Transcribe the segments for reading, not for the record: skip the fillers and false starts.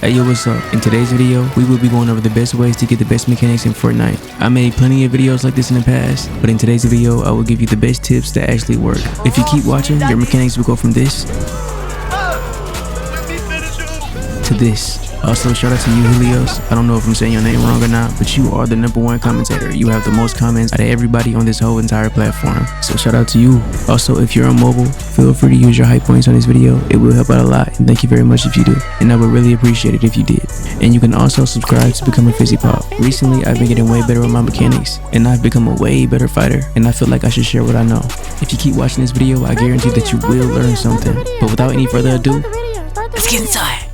Hey yo, what's up? In today's video, we will be going over the best ways to get the best mechanics in Fortnite. I made plenty of videos like this in the past, but in today's video, I will give you the best tips that actually work. If you keep watching, your mechanics will go from this to this. Also, shout out to you, Helios. I don't know if I'm saying your name wrong or not, but you are the #1 commentator. You have the most comments out of everybody on this whole entire platform. So shout out to you. Also, if you're on mobile, feel free to use your hype points on this video. It will help out a lot, and thank you very much if you do. And I would really appreciate it if you did. And you can also subscribe to become a Fizzy Pop. Recently, I've been getting way better with my mechanics, and I've become a way better fighter, and I feel like I should share what I know. If you keep watching this video, I guarantee that you will learn something. But without any further ado, let's get inside.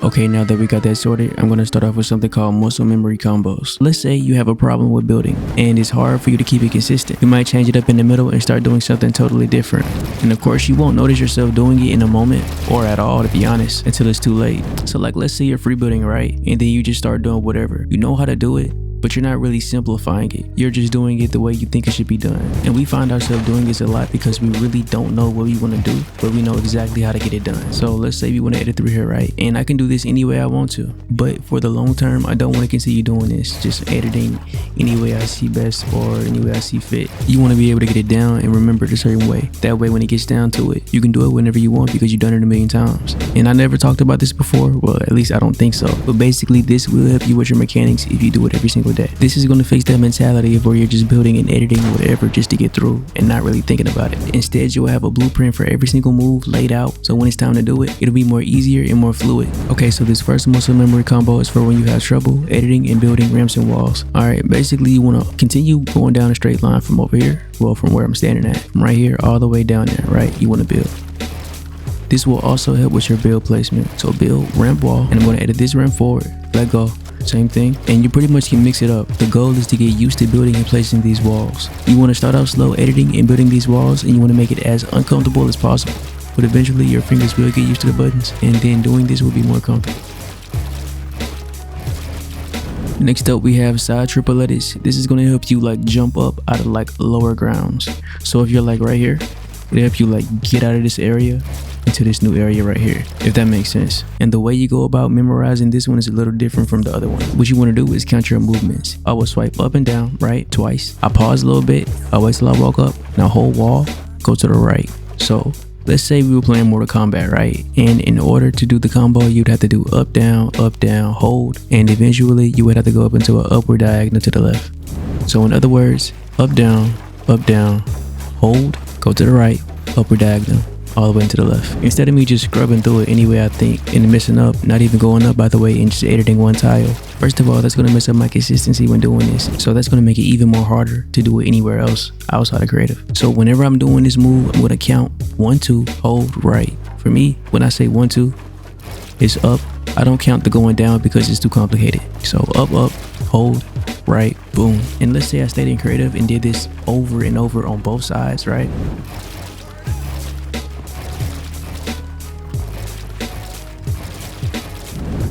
Okay, now that we got that sorted, I'm going to start off with something called muscle memory combos. Let's say you have a problem with building and it's hard for you to keep it consistent. You might change it up in the middle and start doing something totally different. And of course, you won't notice yourself doing it in a moment or at all, to be honest, until it's too late. So like, let's say you're free building, right? And then you just start doing whatever. You know how to do it, but you're not really simplifying it. You're just doing it the way you think it should be done. And we find ourselves doing this a lot because we really don't know what we want to do, but we know exactly how to get it done. So let's say we want to edit through here, right? And I can do this any way I want to, but for the long term, I don't want to continue doing this, just editing any way I see best or any way I see fit. You want to be able to get it down and remember it a certain way. That way, when it gets down to it, you can do it whenever you want because you've done it a million times. And I never talked about this before. Well, at least I don't think so. But basically, this will help you with your mechanics if you do it every single day. This is going to fix that mentality of where you're just building and editing whatever just to get through and not really thinking about it. Instead, you'll have a blueprint for every single move laid out, so when it's time to do it, it'll be more easier and more fluid. Okay, so this first muscle memory combo is for when you have trouble editing and building ramps and walls. Alright, basically you want to continue going down a straight line from over here, well, from where I'm standing at, from right here all the way down there, right? You want to build. This will also help with your build placement. So build, ramp, wall, and I'm going to edit this ramp forward, let go. Same thing, and you pretty much can mix it up. The goal is to get used to building and placing these walls. You want to start out slow editing and building these walls, and you want to make it as uncomfortable as possible. But eventually your fingers will get used to the buttons, and then doing this will be more comfortable. Next up, we have side triple edits. This is going to help you like jump up out of like lower grounds. So if you're like right here, it'll help you like get out of this area into this new area right here, if that makes sense. And the way you go about memorizing this one is a little different from the other one. What you want to do is count your movements. I will swipe up and down, right, twice. I pause a little bit, I wait till I walk up, now hold wall, go to the right. So let's say we were playing Mortal Kombat, right? And in order to do the combo, you'd have to do up, down, hold, and eventually you would have to go up into an upward diagonal to the left. So in other words, up, down, hold, go to the right, upward diagonal, all the way into the left. Instead of me just scrubbing through it any way I think and messing up, not even going up by the way and just editing one tile. First of all, that's going to mess up my consistency when doing this. So that's going to make it even more harder to do it anywhere else outside of creative. So whenever I'm doing this move, I'm going to count 1, 2, hold, right. For me, when I say 1, 2, it's up. I don't count the going down because it's too complicated. So up, hold, right, boom. And let's say I stayed in creative and did this over and over on both sides, right?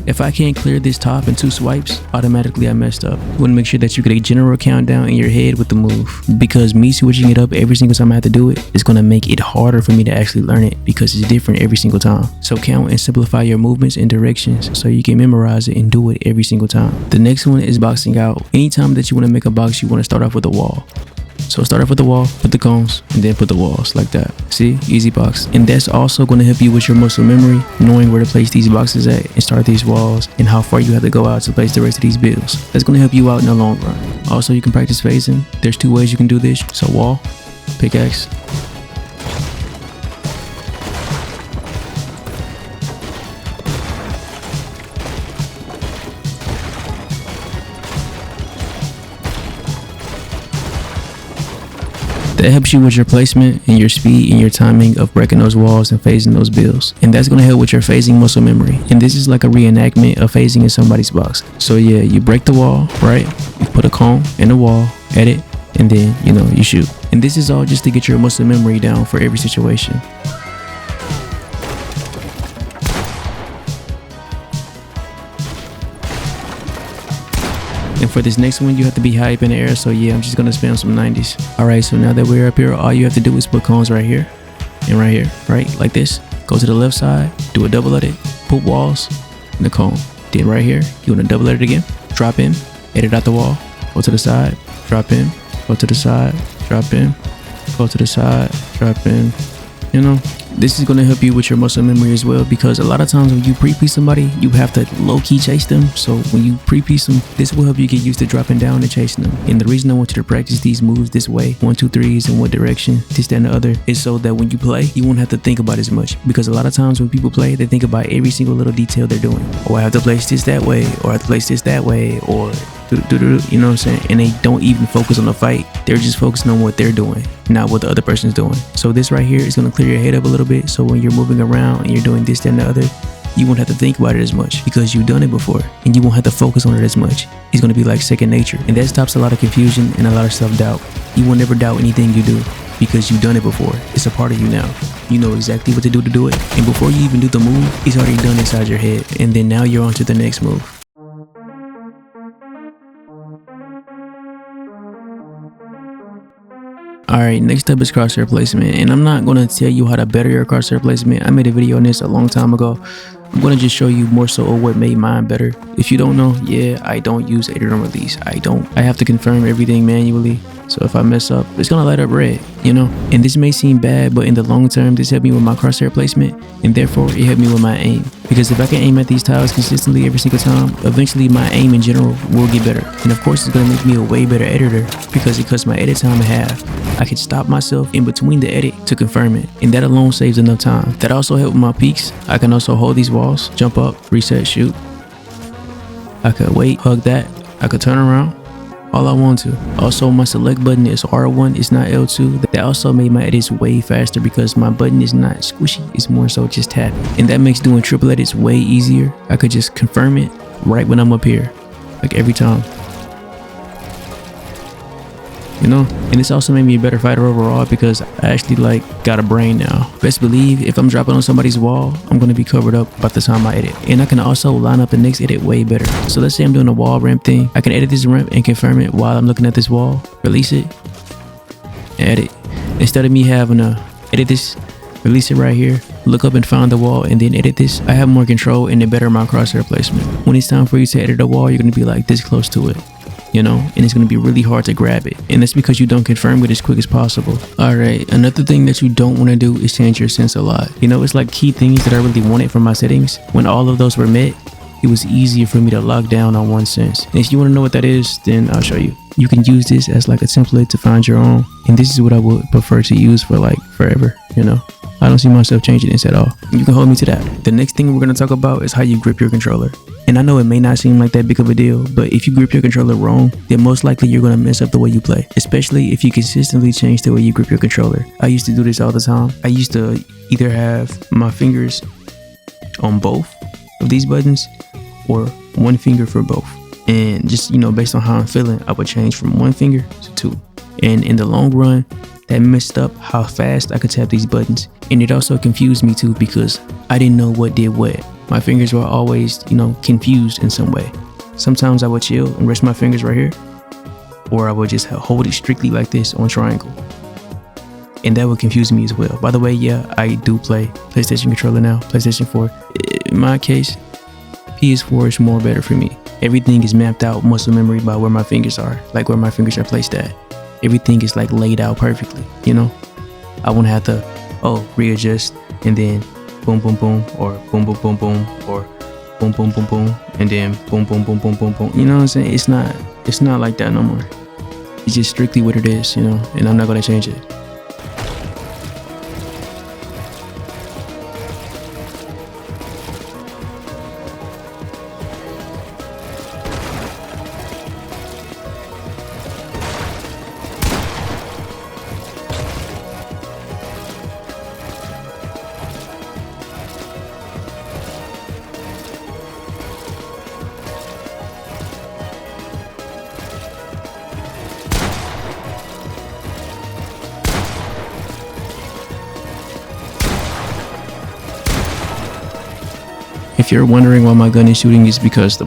If I can't clear this top in 2 swipes, automatically I messed up. You want to make sure that you get a general countdown in your head with the move, because me switching it up every single time I have to do it is going to make it harder for me to actually learn it because it's different every single time. So count and simplify your movements and directions so you can memorize it and do it every single time. The next one is boxing out. Anytime that you want to make a box, you want to start off with a wall. So start off with the wall, put the cones, and then put the walls like that. See? Easy box. And that's also going to help you with your muscle memory, knowing where to place these boxes at and start these walls and how far you have to go out to place the rest of these builds. That's going to help you out in the long run. Also, you can practice phasing. There's 2 ways you can do this. So wall, pickaxe. That helps you with your placement and your speed and your timing of breaking those walls and phasing those builds. And that's going to help with your phasing muscle memory. And this is like a reenactment of phasing in somebody's box. So yeah, you break the wall, right? You put a cone in the wall, edit, and then, you shoot. And this is all just to get your muscle memory down for every situation. And for this next one, you have to be high up in the air. So yeah, I'm just going to spam some 90s. All right, so now that we're up here, all you have to do is put cones right here and right here, right? Like this. Go to the left side, do a double edit, put walls in the cone. Then right here, you want to double edit again, drop in, edit out the wall, go to the side, drop in, go to the side, drop in, go to the side, drop in. You know, this is going to help you with your muscle memory as well, because a lot of times when you pre-piece somebody, you have to low-key chase them. So when you pre-piece them, this will help you get used to dropping down and chasing them. And the reason I want you to practice these moves this way, 1, 2, 3s in what direction, this, that, and the other, is so that when you play, you won't have to think about it as much. Because a lot of times when people play, they think about every single little detail they're doing. Oh, I have to place this that way, or I have to place this that way, or you know what I'm saying? And they don't even focus on the fight. They're just focusing on what they're doing, not what the other person's doing. So this right here is going to clear your head up a little bit. So when you're moving around and you're doing this, that, and the other, you won't have to think about it as much because you've done it before, and you won't have to focus on it as much. It's going to be like second nature, and that stops a lot of confusion and a lot of self-doubt. You will never doubt anything you do because you've done it before. It's a part of you now. You know exactly what to do it. And before you even do the move, it's already done inside your head. And then now you're on to the next move. Alright, next up is crosshair placement, and I'm not going to tell you how to better your crosshair placement. I made a video on this a long time ago. I'm going to just show you more so of what made mine better. If you don't know, yeah, I don't use editor on release. I have to confirm everything manually. So if I mess up, it's going to light up red, you know? And this may seem bad, but in the long term, this helped me with my crosshair placement, and therefore it helped me with my aim. Because if I can aim at these tiles consistently every single time, eventually my aim in general will get better. And of course, it's going to make me a way better editor because it cuts my edit time in half. I can stop myself in between the edit to confirm it, and that alone saves enough time. That also helped with my peaks. I can also hold these walls, jump up, reset, shoot. I could wait, hug that. I could turn around all I want to. Also, my select button is R1, it's not L2. That also made my edits way faster because my button is not squishy, it's more so just tap. And that makes doing triple edits way easier. I could just confirm it right when I'm up here, like every time. You know, and this also made me a better fighter overall because I actually got a brain now. Best believe if I'm dropping on somebody's wall, I'm going to be covered up by the time I edit, and I can also line up the next edit way better. So let's say I'm doing a wall ramp thing. I can edit this ramp and confirm it while I'm looking at this wall, release it, edit. Instead of me having to edit this, release it right here, look up and find the wall, and then edit this, I have more control and it better my crosshair placement. When it's time for you to edit a wall, you're going to be like this close to it, you know, and it's going to be really hard to grab it, and that's because you don't confirm it as quick as possible. All right, another thing that you don't want to do is change your sense a lot. You know, it's like key things that I really wanted from my settings. When all of those were met, it was easier for me to lock down on one sense. And if you want to know what that is, then I'll show you. You can use this as like a template to find your own, and this is what I would prefer to use for like forever, you know. I don't see myself changing this at all. You can hold me to that. The next thing we're going to talk about is how you grip your controller. And I know it may not seem like that big of a deal, but if you grip your controller wrong, then most likely you're going to mess up the way you play, especially if you consistently change the way you grip your controller. I used to do this all the time. I used to either have my fingers on both of these buttons or one finger for both. And just, you know, based on how I'm feeling, I would change from one finger to two. And in the long run, that messed up how fast I could tap these buttons. And it also confused me too because I didn't know what did what. My fingers were always, you know, confused in some way. Sometimes I would chill and rest my fingers right here, or I would just hold it strictly like this on triangle. And that would confuse me as well. By the way, yeah, I do play PlayStation controller now, PlayStation 4. In my case, PS4 is more better for me. Everything is mapped out muscle memory by where my fingers are, like where my fingers are placed at. Everything is like laid out perfectly, you know? I won't have to, readjust and then boom, boom, boom, or boom, boom, boom, boom, or boom, boom, boom, boom, and then boom, boom, boom, boom, boom, boom. You know what I'm saying? It's not like that no more. It's just strictly what it is, you know, and I'm not going to change it. If you're wondering why my gun is shooting, it's because the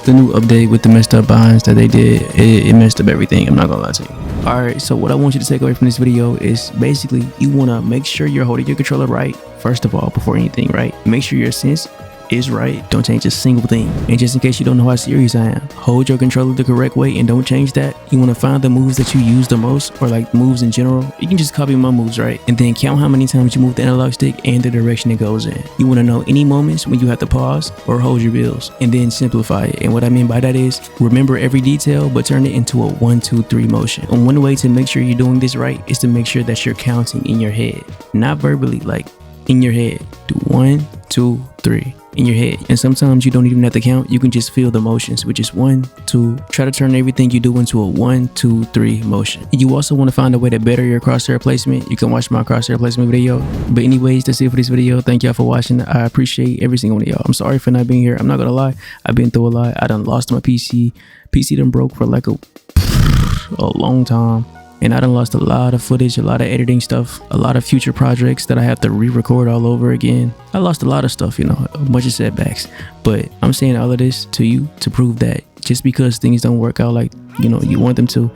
new update with the messed up binds that they did, it messed up everything. I'm not gonna lie to you. Alright, so what I want you to take away from this video is basically you want to make sure you're holding your controller right First of all, before anything, right? Make sure your sense is right. Don't change a single thing. And just in case you don't know how serious I am, hold your controller the correct way and don't change that. You want to find the moves that you use the most, or like moves in general. You can just copy my moves, right? And then count how many times you move the analog stick and the direction it goes in. You want to know any moments when you have to pause or hold your bills, and then simplify it. And what I mean by that is remember every detail, but turn it into a 1, 2, 3 motion. And one way to make sure you're doing this right is to make sure that you're counting in your head, not verbally, like in your head. Do 1, 2, 3 in your head. And sometimes you don't even have to count. You can just feel the motions, which is 1, 2. Try to turn everything you do into a 1, 2, 3 motion. You also want to find a way to better your crosshair placement. You can watch my crosshair placement video. But anyways, that's it for this video. Thank y'all for watching. I appreciate every single one of y'all. I'm sorry for not being here. I'm not gonna lie, I've been through a lot. I done lost my PC done broke for like a long time. And I done lost a lot of footage, a lot of editing stuff, a lot of future projects that I have to re-record all over again. I lost a lot of stuff, you know, a bunch of setbacks. But I'm saying all of this to you to prove that just because things don't work out like, you know, you want them to,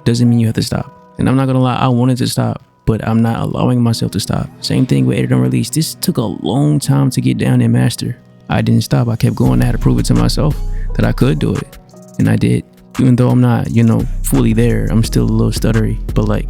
doesn't mean you have to stop. And I'm not gonna lie, I wanted to stop, but I'm not allowing myself to stop. Same thing with edit and release. This took a long time to get down and master. I didn't stop. I kept going. I had to prove it to myself that I could do it. And I did. Even though I'm not, you know, fully there, I'm still a little stuttery, but like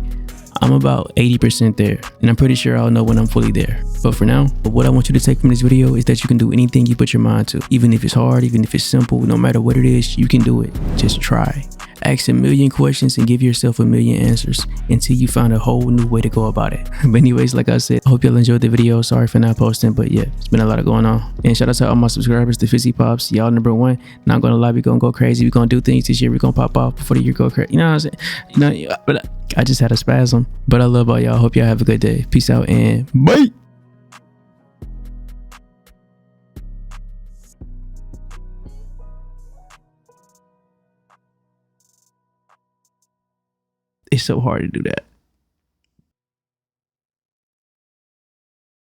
I'm about 80% there, and I'm pretty sure I'll know when I'm fully there. But for now, what I want you to take from this video is that you can do anything you put your mind to. Even if it's hard, even if it's simple, no matter what it is, you can do it. Just try. Ask a million questions and give yourself a million answers until you find a whole new way to go about it. But anyways, like I said, I hope y'all enjoyed the video. Sorry for not posting, but yeah, it's been a lot going on. And shout out to all my subscribers, the Fizzy Pops. Y'all #1. Not gonna lie, we gonna go crazy. We gonna do things this year. We gonna pop off before the year go crazy. You know what I'm saying? You know, but I just had a spasm. But I love all y'all. Hope y'all have a good day. Peace out and bye. It's so hard to do that.